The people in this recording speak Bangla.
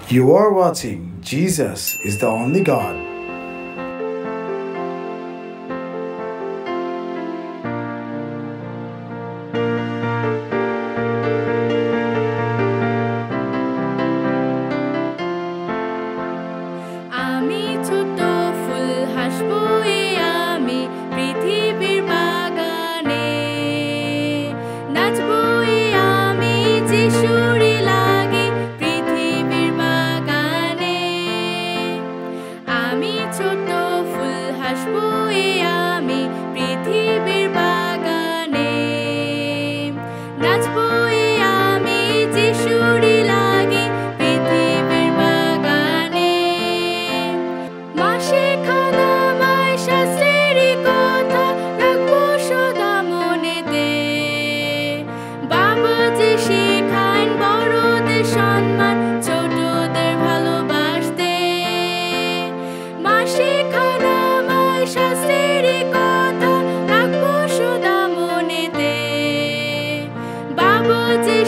You are watching Jesus is the Only God. আমি ছোট ফুল হাসবো আমি পৃথিবীর বাগানে নাচবো আমি যিশুরই লাগে পৃথিবীর বাগানে আমি ছোট ফুল হাসবো আমি পৃথিবীর বাগানে নাচবো আমি যিশুরই লাগে পৃথিবীর বাগানে মা শেখান আমায় শাস্ত্রেরই কথা রাখবো সদা মনেতে বাবা যে শেখান বড়দের সম্মান ছোটদের ভালোবাসতে মা শেখান আমায় শাস্ত্রেরই কথা রাখবো সদা মনেতে বাবা যে